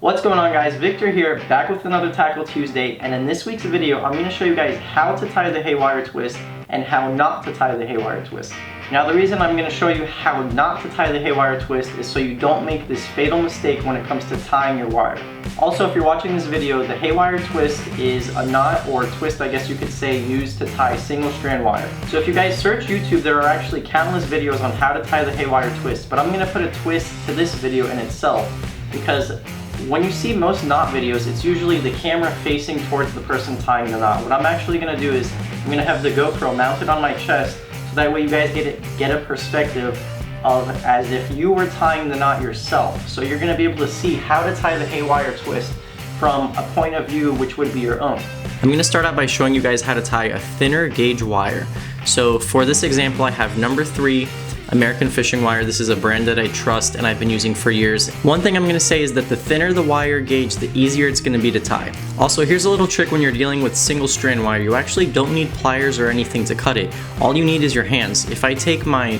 What's going on, guys? Victor here, back with another Tackle Tuesday, and in this week's video I'm going to show you guys how to tie the Haywire Twist and how not to tie the Haywire Twist. Now the reason I'm going to show you how not to tie the Haywire Twist is so you don't make this fatal mistake when it comes to tying your wire. Also, if you're watching this video, the Haywire Twist is a knot or twist, I guess you could say, used to tie single strand wire. So if you guys search YouTube, there are actually countless videos on how to tie the Haywire Twist, but I'm going to put a twist to this video in itself because when you see most knot videos, it's usually the camera facing towards the person tying the knot. What I'm actually going to do is I'm going to have the GoPro mounted on my chest so that way you guys get a perspective of as if you were tying the knot yourself. So you're going to be able to see how to tie the Haywire Twist from a point of view which would be your own. I'm going to start out by showing you guys how to tie a thinner gauge wire. So for this example, I have number 3 American fishing wire. This is a brand that I trust and I've been using for years. One thing I'm going to say is that the thinner the wire gauge, the easier it's going to be to tie. Also, here's a little trick when you're dealing with single strand wire. You actually don't need pliers or anything to cut it. All you need is your hands. If I take my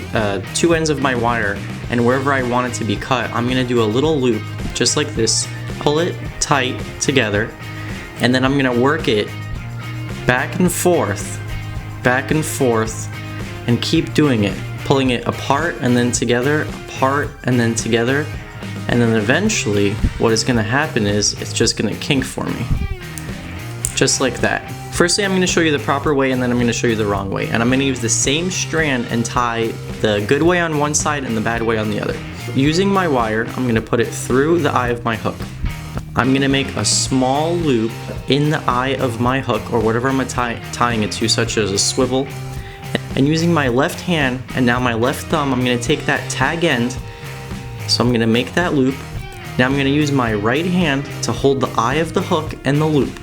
2 ends of my wire and wherever I want it to be cut, I'm going to do a little loop just like this, pull it tight together, and then I'm going to work it back and forth, and keep doing it. Pulling it apart and then together, apart and then together, and then eventually what is going to happen is it's just going to kink for me. Just like that. Firstly, I'm going to show you the proper way and then I'm going to show you the wrong way. And I'm going to use the same strand and tie the good way on one side and the bad way on the other. Using my wire, I'm going to put it through the eye of my hook. I'm going to make a small loop in the eye of my hook or whatever I'm tying it to, such as a swivel. And using my left hand and now my left thumb, I'm going to take that tag end, so I'm going to make that loop. Now I'm going to use my right hand to hold the eye of the hook and the loop.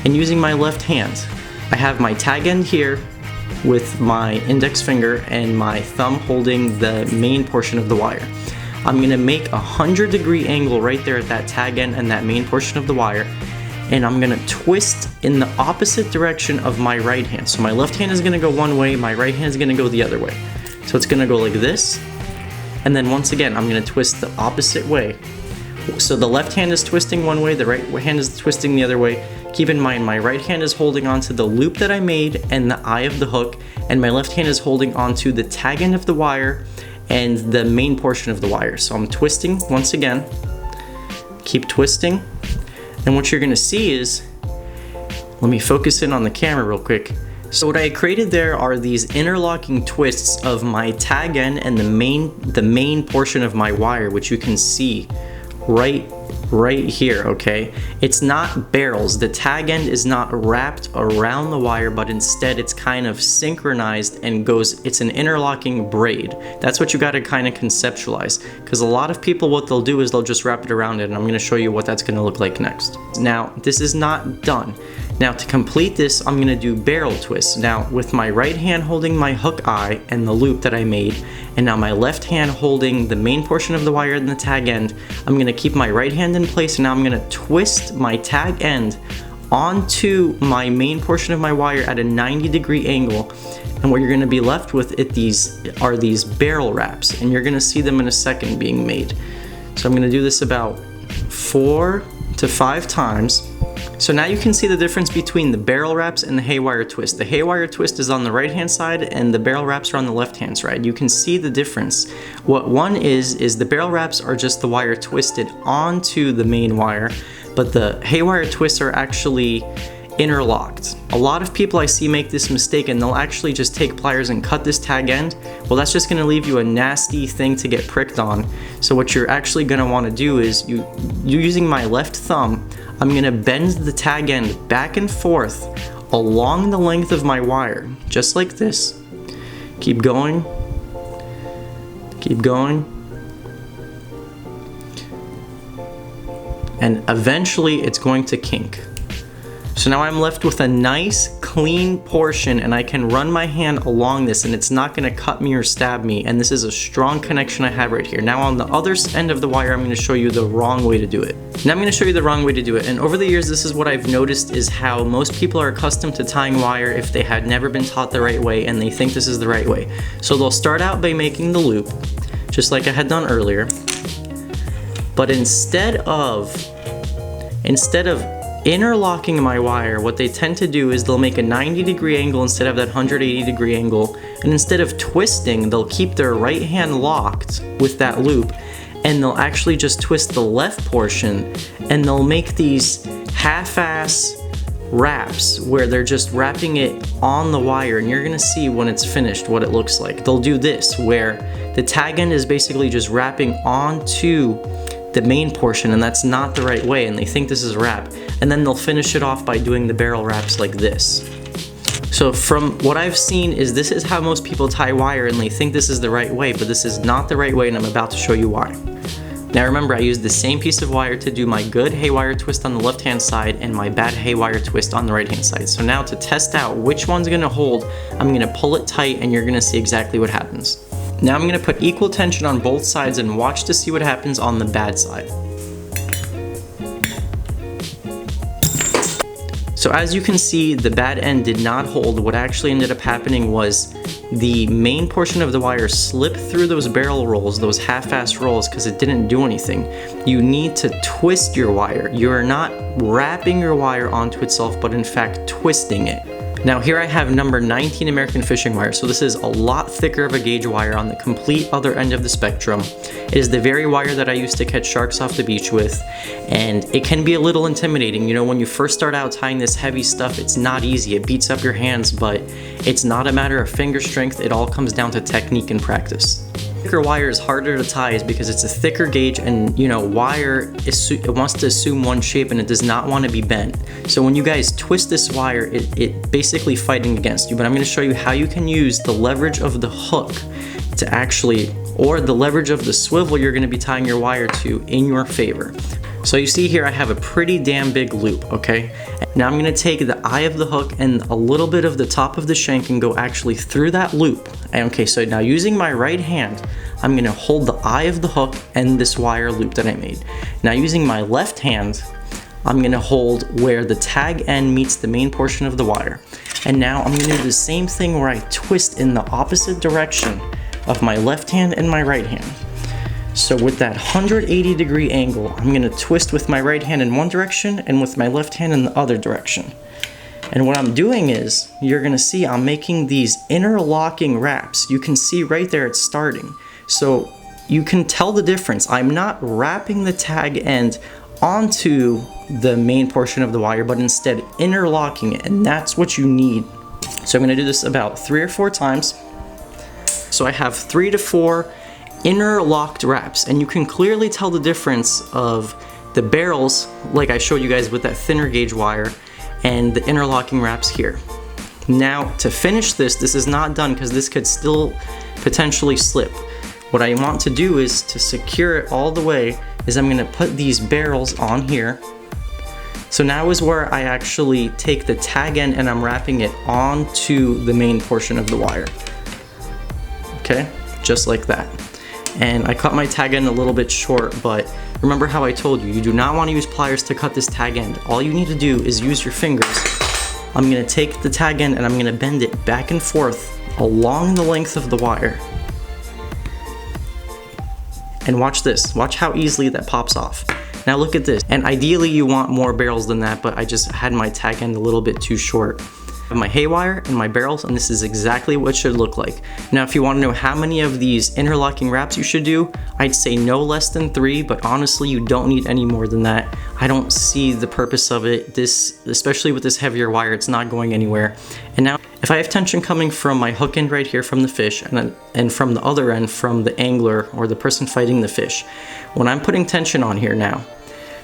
And using my left hand, I have my tag end here with my index finger and my thumb holding the main portion of the wire. I'm going to make a 100-degree angle right there at that tag end and that main portion of the wire. And I'm going to twist in the opposite direction of my right hand. So my left hand is going to go one way, my right hand is going to go the other way. So it's going to go like this, and then once again I'm going to twist the opposite way. So the left hand is twisting one way, the right hand is twisting the other way. Keep in mind my right hand is holding onto the loop that I made and the eye of the hook, and my left hand is holding onto the tag end of the wire and the main portion of the wire. So I'm twisting once again, keep twisting. And what you're going to see is, let me focus in on the camera real quick. So what I created there are these interlocking twists of my tag end and the main portion of my wire, which you can see right here, okay? It's not barrels. The tag end is not wrapped around the wire, but instead it's kind of synchronized and it's an interlocking braid. That's what you got to kind of conceptualize, because a lot of people, what they'll do is they'll just wrap it around it, and I'm going to show you what that's going to look like next. Now, this is not done. Now, to complete this, I'm going to do barrel twists. Now, with my right hand holding my hook eye and the loop that I made, and now my left hand holding the main portion of the wire and the tag end, I'm going to keep my right hand in place, and now I'm going to twist my tag end onto my main portion of my wire at a 90-degree angle. And what you're going to be left with are these barrel wraps, and you're going to see them in a second being made. So I'm going to do this about 4 to 5 times. So now you can see the difference between the barrel wraps and the Haywire Twist. The Haywire Twist is on the right hand side and the barrel wraps are on the left hand side. You can see the difference. What one is the barrel wraps are just the wire twisted onto the main wire, but the Haywire Twists are actually interlocked. A lot of people I see make this mistake and they'll actually just take pliers and cut this tag end. Well, that's just going to leave you a nasty thing to get pricked on. So what you're actually going to want to do is you using my left thumb, I'm going to bend the tag end back and forth along the length of my wire, just like this. Keep going. Keep going. And eventually it's going to kink. So now I'm left with a nice clean portion and I can run my hand along this and it's not going to cut me or stab me, and this is a strong connection I have right here. Now on the other end of the wire, I'm going to show you the wrong way to do it. Now I'm going to show you the wrong way to do it, and over the years this is what I've noticed is how most people are accustomed to tying wire if they had never been taught the right way and they think this is the right way. So they'll start out by making the loop, just like I had done earlier. But instead of interlocking my wire, what they tend to do is they'll make a 90-degree angle instead of that 180-degree angle, and instead of twisting, they'll keep their right hand locked with that loop, and they'll actually just twist the left portion, and they'll make these half-ass wraps where they're just wrapping it on the wire, and you're gonna see when it's finished what it looks like. They'll do this where the tag end is basically just wrapping onto the main portion, and that's not the right way, and they think this is a wrap, and then they'll finish it off by doing the barrel wraps like this. So from what I've seen is this is how most people tie wire, and they think this is the right way, but this is not the right way, and I'm about to show you why. Now remember, I used the same piece of wire to do my good haywire twist on the left hand side and my bad haywire twist on the right hand side. So now to test out which one's gonna hold, I'm gonna pull it tight and you're gonna see exactly what happens. Now I'm gonna put equal tension on both sides and watch to see what happens on the bad side. So as you can see, the bad end did not hold. What actually ended up happening was the main portion of the wire slipped through those barrel rolls, those half-ass rolls, because it didn't do anything. You need to twist your wire. You are not wrapping your wire onto itself, but in fact twisting it. Now here I have number 19 American fishing wire, so this is a lot thicker of a gauge wire on the complete other end of the spectrum. It is the very wire that I used to catch sharks off the beach with, and it can be a little intimidating. You know, when you first start out tying this heavy stuff, it's not easy. It beats up your hands, but it's not a matter of finger strength. It all comes down to technique and practice. Thicker wire is harder to tie is because it's a thicker gauge, and you know, wire it wants to assume one shape and it does not want to be bent. So when you guys twist this wire, it basically fighting against you. But I'm going to show you how you can use the leverage of the hook to actually, or the leverage of the swivel you're going to be tying your wire to in your favor. So you see here I have a pretty damn big loop, okay? Now I'm going to take the eye of the hook and a little bit of the top of the shank and go actually through that loop. And okay, so now using my right hand, I'm going to hold the eye of the hook and this wire loop that I made. Now using my left hand, I'm going to hold where the tag end meets the main portion of the wire. And now I'm going to do the same thing where I twist in the opposite direction of my left hand and my right hand. So with that 180-degree angle, I'm going to twist with my right hand in one direction and with my left hand in the other direction. And what I'm doing is, you're going to see I'm making these interlocking wraps. You can see right there it's starting. So you can tell the difference. I'm not wrapping the tag end onto the main portion of the wire, but instead interlocking it, and that's what you need. So I'm going to do this about 3 or 4 times. So I have 3 to 4 interlocked wraps, and you can clearly tell the difference of the barrels, like I showed you guys with that thinner gauge wire, and the interlocking wraps here. Now to finish this is not done because this could still potentially slip. What I want to do is to secure it all the way is I'm going to put these barrels on here. So now is where I actually take the tag end and I'm wrapping it onto the main portion of the wire. Okay, just like that. And I cut my tag end a little bit short, but remember how I told you, you do not want to use pliers to cut this tag end. All you need to do is use your fingers. I'm going to take the tag end and I'm going to bend it back and forth along the length of the wire. And watch this, watch how easily that pops off. Now look at this, and ideally you want more barrels than that, but I just had my tag end a little bit too short. I have my haywire and my barrels, and this is exactly what it should look like. Now if you want to know how many of these interlocking wraps you should do, I'd say no less than 3, but honestly you don't need any more than that. I don't see the purpose of it. This, especially with this heavier wire, it's not going anywhere. And now if I have tension coming from my hook end right here from the fish, and from the other end from the angler or the person fighting the fish, when I'm putting tension on here now,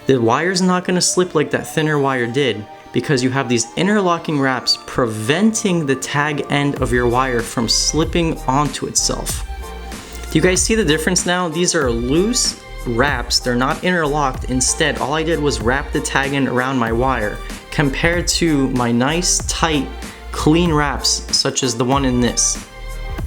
the wire's not going to slip like that thinner wire did, because you have these interlocking wraps preventing the tag end of your wire from slipping onto itself. Do you guys see the difference now? These are loose wraps, they're not interlocked. Instead, all I did was wrap the tag end around my wire, compared to my nice, tight, clean wraps, such as the one in this.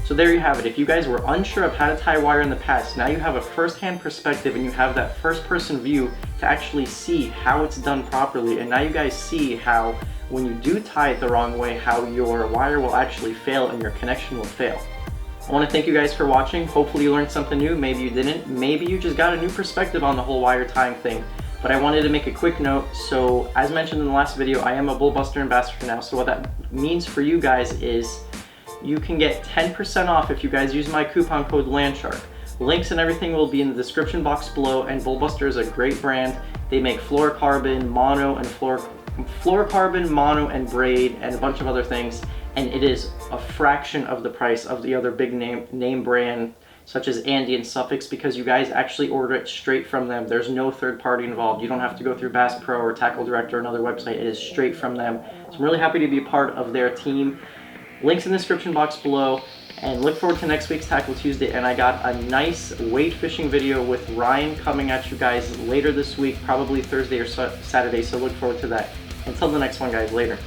So there you have it. If you guys were unsure of how to tie wire in the past, now you have a first-hand perspective and you have that first-person view to actually see how it's done properly. And now you guys see how when you do tie it the wrong way, how your wire will actually fail and your connection will fail. I want to thank you guys for watching. Hopefully you learned something new. Maybe you didn't. Maybe you just got a new perspective on the whole wire tying thing. But I wanted to make a quick note. So as mentioned in the last video, I am a Bullbuster ambassador now. So what that means for you guys is you can get 10% off if you guys use my coupon code LANDSHARK. Links and everything will be in the description box below, and Bullbuster is a great brand. They make fluorocarbon, mono, and fluorocarbon, mono, and braid, and a bunch of other things, and it is a fraction of the price of the other big name brand such as Andy and Suffix, because you guys actually order it straight from them. There's no third party involved. You don't have to go through Bass Pro or Tackle Direct or another website. It is straight from them. So I'm really happy to be a part of their team. Links in the description box below. And look forward to next week's Tackle Tuesday. And I got a nice weight fishing video with Ryan coming at you guys later this week, probably Thursday or Saturday, so look forward to that. Until the next one, guys, later.